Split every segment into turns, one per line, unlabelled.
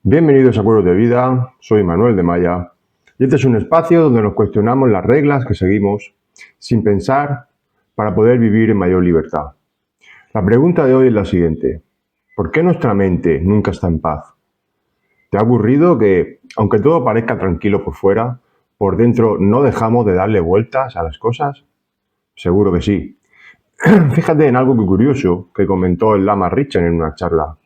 Bienvenidos a Cuervos de Vida, soy Manuel de Maya y este es un espacio donde nos cuestionamos las reglas que seguimos sin pensar para poder vivir en mayor libertad. La pregunta de hoy es la siguiente: ¿por qué nuestra mente nunca está en paz? ¿Te ha ocurrido que, aunque todo parezca tranquilo por fuera, por dentro no dejamos de darle vueltas a las cosas? Seguro que sí. Fíjate en algo muy curioso que comentó el Lama Rinchen en una charla.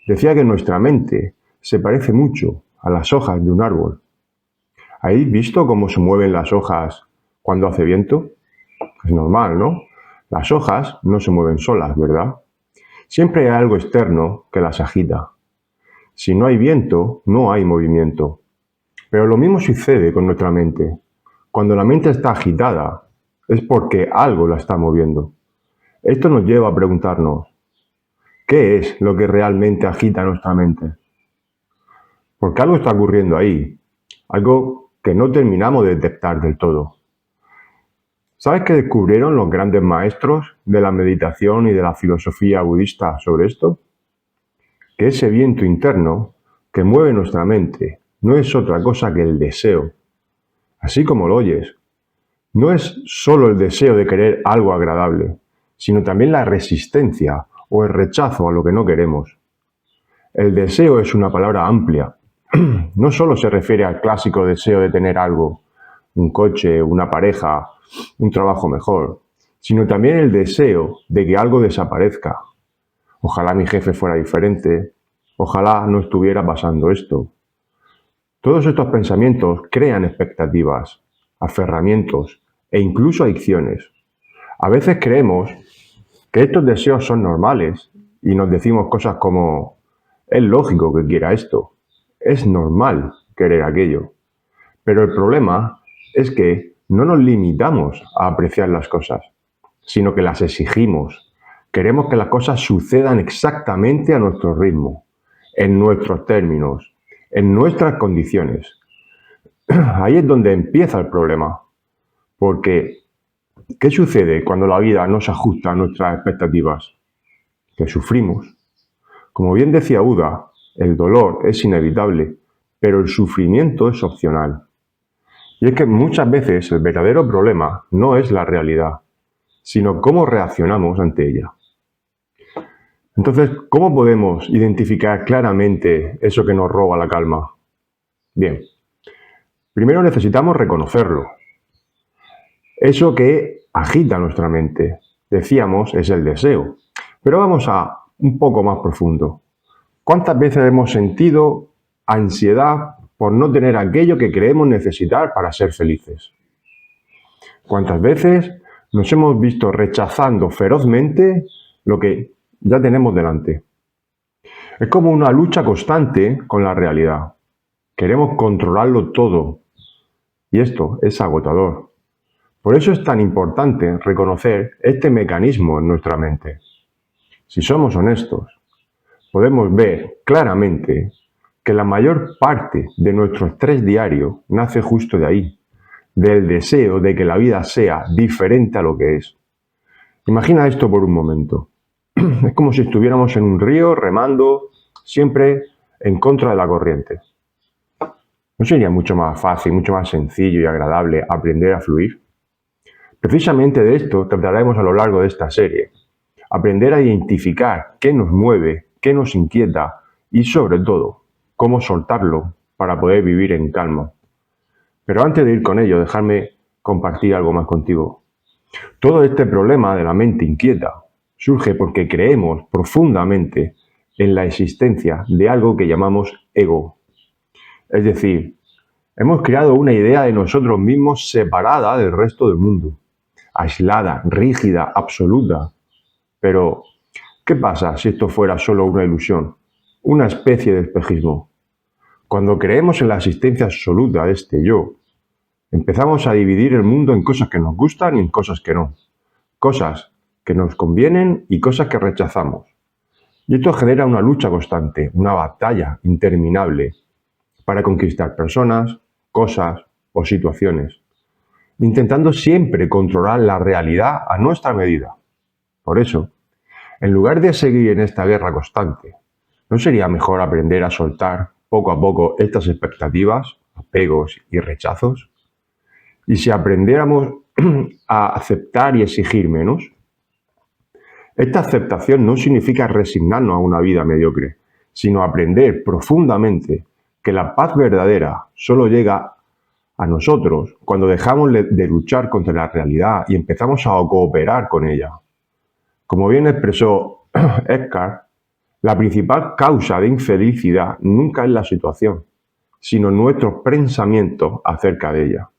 Decía que nuestra mente se parece mucho a las hojas de un árbol. ¿Habéis visto cómo se mueven las hojas cuando hace viento? Es normal, ¿no? Las hojas no se mueven solas, ¿verdad? Siempre hay algo externo que las agita. Si no hay viento, no hay movimiento. Pero lo mismo sucede con nuestra mente. Cuando la mente está agitada, es porque algo la está moviendo. Esto nos lleva a preguntarnos: ¿qué es lo que realmente agita nuestra mente? Porque algo está ocurriendo ahí, algo que no terminamos de detectar del todo. ¿Sabes qué descubrieron los grandes maestros de la meditación y de la filosofía budista sobre esto? Que ese viento interno que mueve nuestra mente no es otra cosa que el deseo. Así como lo oyes, no es solo el deseo de querer algo agradable, sino también la resistencia o el rechazo a lo que no queremos. El deseo es una palabra amplia. No solo se refiere al clásico deseo de tener algo, un coche, una pareja, un trabajo mejor, sino también el deseo de que algo desaparezca. Ojalá mi jefe fuera diferente, ojalá no estuviera pasando esto. Todos estos pensamientos crean expectativas, aferramientos e incluso adicciones. A veces creemos que estos deseos son normales y nos decimos cosas como: es lógico que quiera esto, es normal querer aquello. Pero el problema es que no nos limitamos a apreciar las cosas, sino que las exigimos. Queremos que las cosas sucedan exactamente a nuestro ritmo, en nuestros términos, en nuestras condiciones. Ahí es donde empieza el problema. Porque, ¿qué sucede cuando la vida no se ajusta a nuestras expectativas? Que sufrimos. Como bien decía Buda, el dolor es inevitable, pero el sufrimiento es opcional. Y es que muchas veces el verdadero problema no es la realidad, sino cómo reaccionamos ante ella. Entonces, ¿cómo podemos identificar claramente eso que nos roba la calma? Bien, primero necesitamos reconocerlo. Eso que agita nuestra mente, decíamos, es el deseo. Pero vamos a un poco más profundo. ¿Cuántas veces hemos sentido ansiedad por no tener aquello que creemos necesitar para ser felices? ¿Cuántas veces nos hemos visto rechazando ferozmente lo que ya tenemos delante? Es como una lucha constante con la realidad. Queremos controlarlo todo y esto es agotador. Por eso es tan importante reconocer este mecanismo en nuestra mente. Si somos honestos, podemos ver claramente que la mayor parte de nuestro estrés diario nace justo de ahí, del deseo de que la vida sea diferente a lo que es. Imagina esto por un momento. Es como si estuviéramos en un río remando siempre en contra de la corriente. ¿No sería mucho más fácil, mucho más sencillo y agradable aprender a fluir? Precisamente de esto trataremos a lo largo de esta serie. Aprender a identificar qué nos mueve, qué nos inquieta y, sobre todo, cómo soltarlo para poder vivir en calma. Pero antes de ir con ello, dejadme compartir algo más contigo. Todo este problema de la mente inquieta surge porque creemos profundamente en la existencia de algo que llamamos ego. Es decir, hemos creado una idea de nosotros mismos separada del resto del mundo, aislada, rígida, absoluta. Pero, ¿qué pasa si esto fuera solo una ilusión, una especie de espejismo? Cuando creemos en la existencia absoluta de este yo, empezamos a dividir el mundo en cosas que nos gustan y en cosas que no. Cosas que nos convienen y cosas que rechazamos. Y esto genera una lucha constante, una batalla interminable para conquistar personas, cosas o situaciones, intentando siempre controlar la realidad a nuestra medida. Por eso, en lugar de seguir en esta guerra constante, ¿no sería mejor aprender a soltar poco a poco estas expectativas, apegos y rechazos? ¿Y si aprendiéramos a aceptar y exigir menos? Esta aceptación no significa resignarnos a una vida mediocre, sino aprender profundamente que la paz verdadera solo llega a nosotros cuando dejamos de luchar contra la realidad y empezamos a cooperar con ella. Como bien expresó Eckhart, la principal causa de infelicidad nunca es la situación, sino nuestros pensamientos acerca de ella.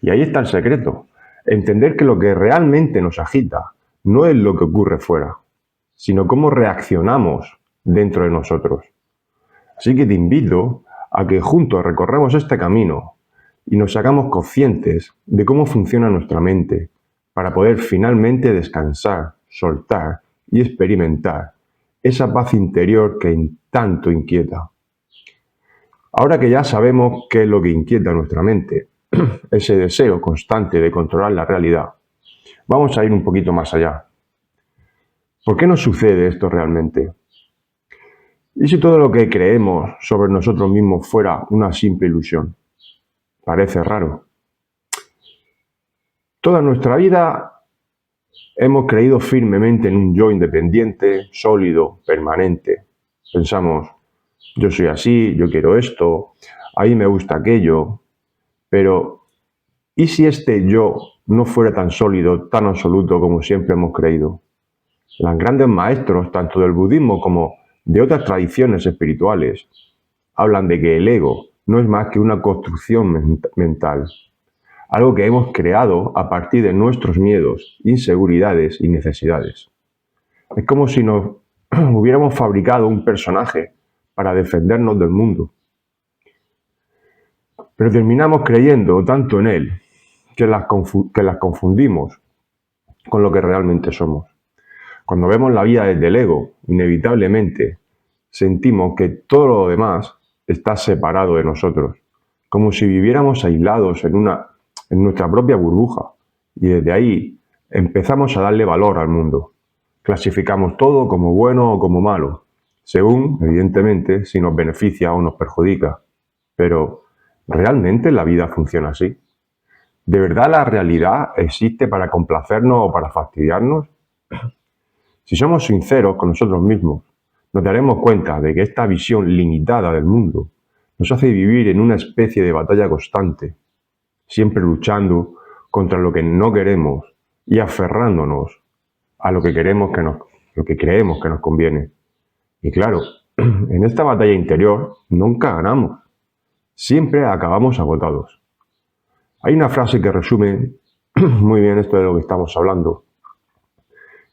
Y ahí está el secreto, entender que lo que realmente nos agita no es lo que ocurre fuera, sino cómo reaccionamos dentro de nosotros. Así que te invito a que juntos recorramos este camino y nos hagamos conscientes de cómo funciona nuestra mente para poder finalmente descansar, soltar y experimentar esa paz interior que tanto inquieta. Ahora que ya sabemos qué es lo que inquieta nuestra mente, ese deseo constante de controlar la realidad, vamos a ir un poquito más allá. ¿Por qué nos sucede esto realmente? ¿Y si todo lo que creemos sobre nosotros mismos fuera una simple ilusión? Parece raro. Toda nuestra vida hemos creído firmemente en un yo independiente, sólido, permanente. Pensamos, yo soy así, yo quiero esto, a mí me gusta aquello, pero ¿y si este yo no fuera tan sólido, tan absoluto como siempre hemos creído? Los grandes maestros, tanto del budismo como de otras tradiciones espirituales, hablan de que el ego no es más que una construcción mental, algo que hemos creado a partir de nuestros miedos, inseguridades y necesidades. Es como si nos hubiéramos fabricado un personaje para defendernos del mundo. Pero terminamos creyendo tanto en él que las confundimos con lo que realmente somos. Cuando vemos la vida desde el ego, inevitablemente sentimos que todo lo demás está separado de nosotros, como si viviéramos aislados en nuestra propia burbuja, y desde ahí empezamos a darle valor al mundo. Clasificamos todo como bueno o como malo, según, evidentemente, si nos beneficia o nos perjudica. Pero, ¿realmente la vida funciona así? ¿De verdad la realidad existe para complacernos o para fastidiarnos? Si somos sinceros con nosotros mismos, nos daremos cuenta de que esta visión limitada del mundo nos hace vivir en una especie de batalla constante, siempre luchando contra lo que no queremos y aferrándonos a lo que creemos que nos conviene. Y claro, en esta batalla interior nunca ganamos, siempre acabamos agotados. Hay una frase que resume muy bien esto de lo que estamos hablando,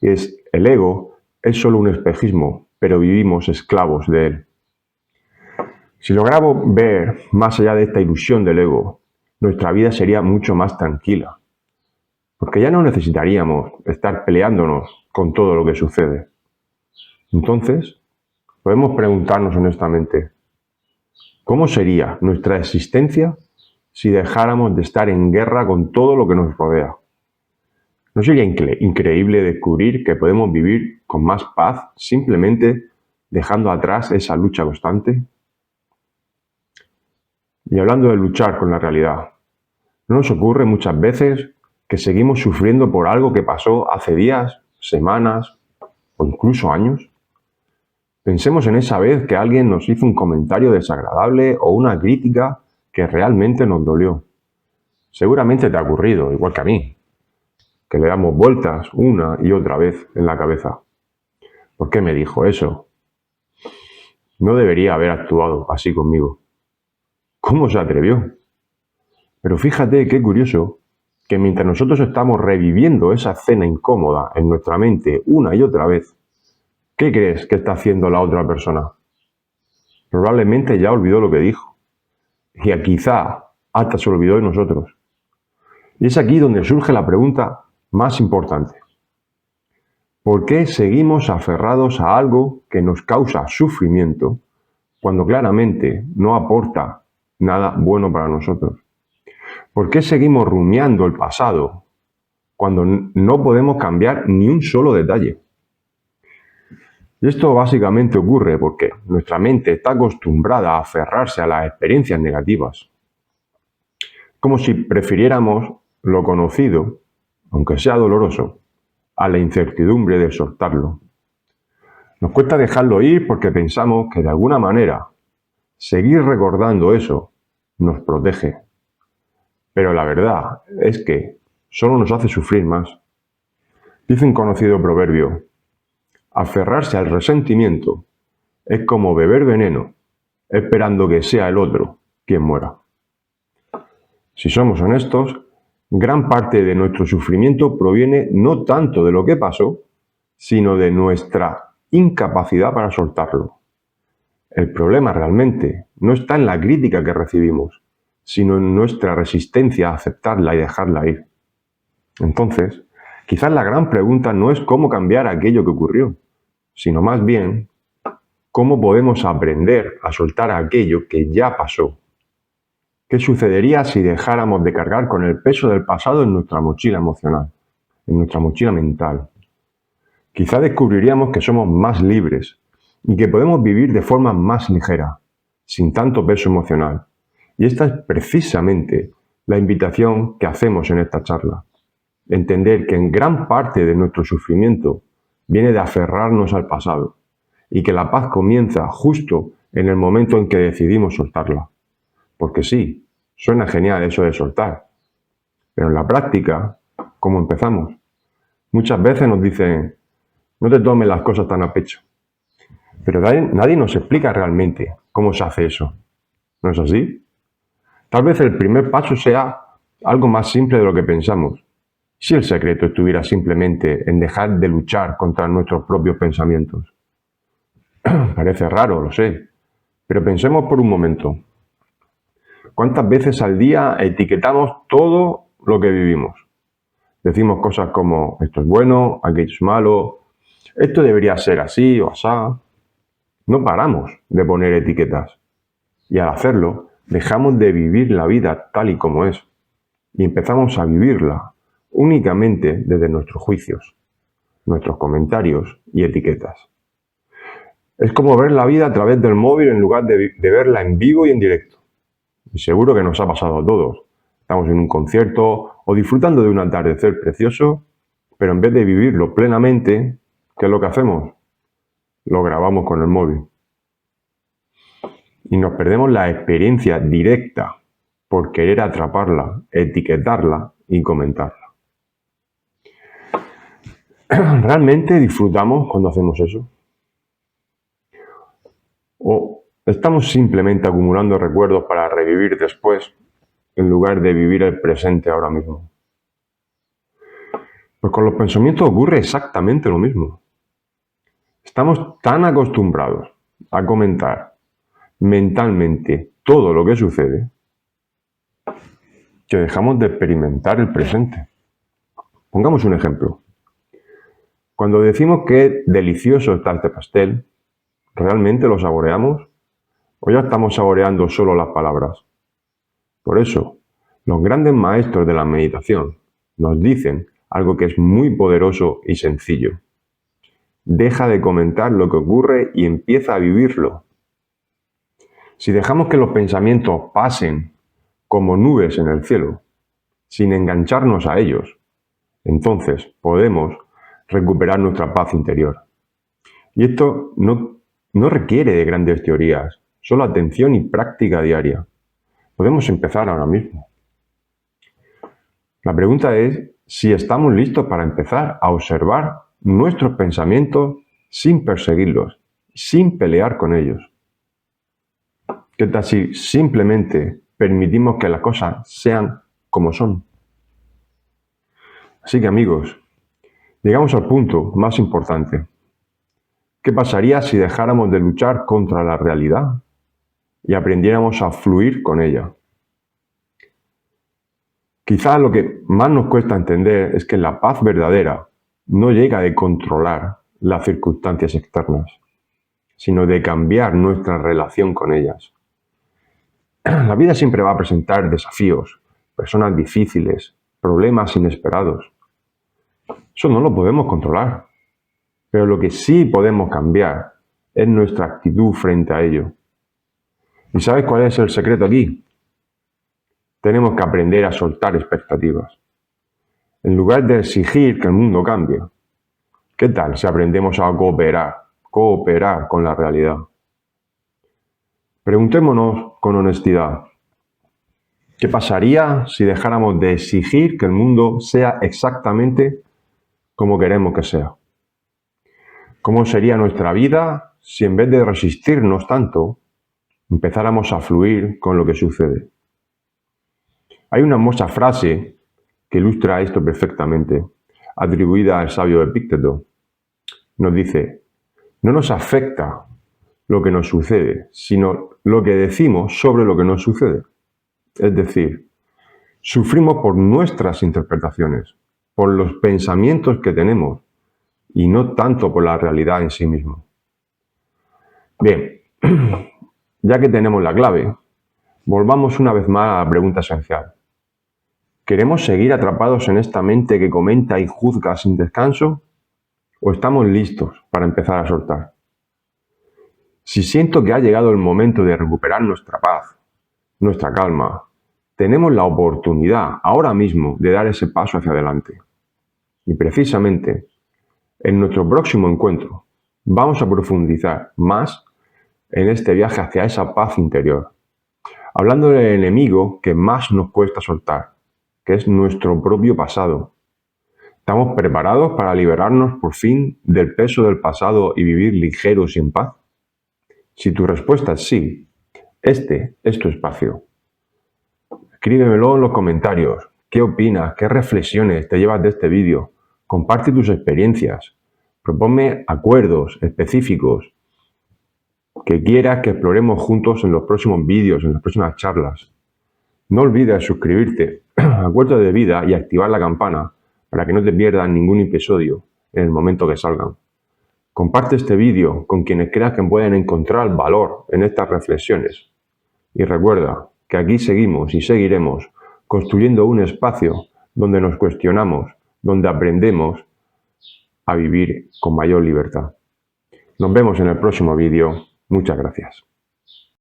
y es: el ego es solo un espejismo, pero vivimos esclavos de él. Si logramos ver más allá de esta ilusión del ego, nuestra vida sería mucho más tranquila, porque ya no necesitaríamos estar peleándonos con todo lo que sucede. Entonces, podemos preguntarnos honestamente, ¿cómo sería nuestra existencia si dejáramos de estar en guerra con todo lo que nos rodea? ¿No sería increíble descubrir que podemos vivir con más paz simplemente dejando atrás esa lucha constante? Y hablando de luchar con la realidad, ¿no nos ocurre muchas veces que seguimos sufriendo por algo que pasó hace días, semanas o incluso años? Pensemos en esa vez que alguien nos hizo un comentario desagradable o una crítica que realmente nos dolió. Seguramente te ha ocurrido, igual que a mí, que le damos vueltas una y otra vez en la cabeza. ¿Por qué me dijo eso? No debería haber actuado así conmigo. ¿Cómo se atrevió? Pero fíjate qué curioso que mientras nosotros estamos reviviendo esa escena incómoda en nuestra mente una y otra vez, ¿qué crees que está haciendo la otra persona? Probablemente ya olvidó lo que dijo. Y quizá hasta se olvidó de nosotros. Y es aquí donde surge la pregunta más importante. ¿Por qué seguimos aferrados a algo que nos causa sufrimiento cuando claramente no aporta nada bueno para nosotros? ¿Por qué seguimos rumiando el pasado cuando no podemos cambiar ni un solo detalle? Y esto básicamente ocurre porque nuestra mente está acostumbrada a aferrarse a las experiencias negativas. Como si prefiriéramos lo conocido, aunque sea doloroso, a la incertidumbre de soltarlo. Nos cuesta dejarlo ir porque pensamos que de alguna manera seguir recordando eso nos protege. Pero la verdad es que solo nos hace sufrir más. Dice un conocido proverbio: aferrarse al resentimiento es como beber veneno, esperando que sea el otro quien muera. Si somos honestos, gran parte de nuestro sufrimiento proviene no tanto de lo que pasó, sino de nuestra incapacidad para soltarlo. El problema realmente no está en la crítica que recibimos, sino en nuestra resistencia a aceptarla y dejarla ir. Entonces, quizás la gran pregunta no es cómo cambiar aquello que ocurrió, sino más bien cómo podemos aprender a soltar aquello que ya pasó. ¿Qué sucedería si dejáramos de cargar con el peso del pasado en nuestra mochila emocional, en nuestra mochila mental? Quizá descubriríamos que somos más libres y que podemos vivir de forma más ligera, sin tanto peso emocional. Y esta es precisamente la invitación que hacemos en esta charla. Entender que en gran parte de nuestro sufrimiento viene de aferrarnos al pasado y que la paz comienza justo en el momento en que decidimos soltarla. Porque sí, suena genial eso de soltar, pero en la práctica, ¿cómo empezamos? Muchas veces nos dicen: no te tomes las cosas tan a pecho. Pero nadie nos explica realmente cómo se hace eso. ¿No es así? Tal vez el primer paso sea algo más simple de lo que pensamos. Si el secreto estuviera simplemente en dejar de luchar contra nuestros propios pensamientos. Parece raro, lo sé, pero pensemos por un momento. ¿Cuántas veces al día etiquetamos todo lo que vivimos? Decimos cosas como: esto es bueno, aquello es malo, esto debería ser así o asá. No paramos de poner etiquetas. Y al hacerlo, dejamos de vivir la vida tal y como es. Y empezamos a vivirla únicamente desde nuestros juicios, nuestros comentarios y etiquetas. Es como ver la vida a través del móvil en lugar de verla en vivo y en directo. Y seguro que nos ha pasado a todos. Estamos en un concierto o disfrutando de un atardecer precioso, pero en vez de vivirlo plenamente, ¿qué es lo que hacemos? Lo grabamos con el móvil. Y nos perdemos la experiencia directa por querer atraparla, etiquetarla y comentarla. ¿Realmente disfrutamos cuando hacemos eso? ¿O estamos simplemente acumulando recuerdos para revivir después en lugar de vivir el presente ahora mismo? Pues con los pensamientos ocurre exactamente lo mismo. Estamos tan acostumbrados a comentar mentalmente todo lo que sucede que dejamos de experimentar el presente. Pongamos un ejemplo. Cuando decimos que delicioso está este pastel, ¿realmente lo saboreamos? ¿O ya estamos saboreando solo las palabras? Por eso, los grandes maestros de la meditación nos dicen algo que es muy poderoso y sencillo. Deja de comentar lo que ocurre y empieza a vivirlo. Si dejamos que los pensamientos pasen como nubes en el cielo, sin engancharnos a ellos, entonces podemos recuperar nuestra paz interior. Y esto no requiere de grandes teorías, solo atención y práctica diaria. Podemos empezar ahora mismo. La pregunta es si estamos listos para empezar a observar nuestros pensamientos sin perseguirlos, sin pelear con ellos. ¿Qué tal si simplemente permitimos que las cosas sean como son? Así que amigos, llegamos al punto más importante. ¿Qué pasaría si dejáramos de luchar contra la realidad y aprendiéramos a fluir con ella? Quizás lo que más nos cuesta entender es que la paz verdadera no llega de controlar las circunstancias externas, sino de cambiar nuestra relación con ellas. La vida siempre va a presentar desafíos, personas difíciles, problemas inesperados. Eso no lo podemos controlar. Pero lo que sí podemos cambiar es nuestra actitud frente a ello. ¿Y sabes cuál es el secreto aquí? Tenemos que aprender a soltar expectativas. En lugar de exigir que el mundo cambie, ¿qué tal si aprendemos a cooperar con la realidad? Preguntémonos con honestidad, ¿qué pasaría si dejáramos de exigir que el mundo sea exactamente como queremos que sea? ¿Cómo sería nuestra vida si en vez de resistirnos tanto, empezáramos a fluir con lo que sucede? Hay una hermosa frase que ilustra esto perfectamente, atribuida al sabio Epicteto. Nos dice, no nos afecta lo que nos sucede, sino lo que decimos sobre lo que nos sucede. Es decir, sufrimos por nuestras interpretaciones, por los pensamientos que tenemos y no tanto por la realidad en sí mismo. Bien, ya que tenemos la clave, volvamos una vez más a la pregunta esencial. ¿Queremos seguir atrapados en esta mente que comenta y juzga sin descanso? ¿O estamos listos para empezar a soltar? Si siento que ha llegado el momento de recuperar nuestra paz, nuestra calma, tenemos la oportunidad ahora mismo de dar ese paso hacia adelante. Y precisamente, en nuestro próximo encuentro, vamos a profundizar más en este viaje hacia esa paz interior, hablando del enemigo que más nos cuesta soltar, que es nuestro propio pasado. ¿Estamos preparados para liberarnos por fin del peso del pasado y vivir ligeros y en paz? Si tu respuesta es sí, este es tu espacio. Escríbemelo en los comentarios. ¿Qué opinas? ¿Qué reflexiones te llevas de este vídeo? Comparte tus experiencias. Proponme acuerdos específicos que quieras que exploremos juntos en los próximos vídeos, en las próximas charlas. No olvides suscribirte a Acuerdos de Vida y activar la campana para que no te pierdas ningún episodio en el momento que salgan. Comparte este vídeo con quienes creas que pueden encontrar valor en estas reflexiones. Y recuerda que aquí seguimos y seguiremos construyendo un espacio donde nos cuestionamos, donde aprendemos a vivir con mayor libertad. Nos vemos en el próximo vídeo. Muchas gracias.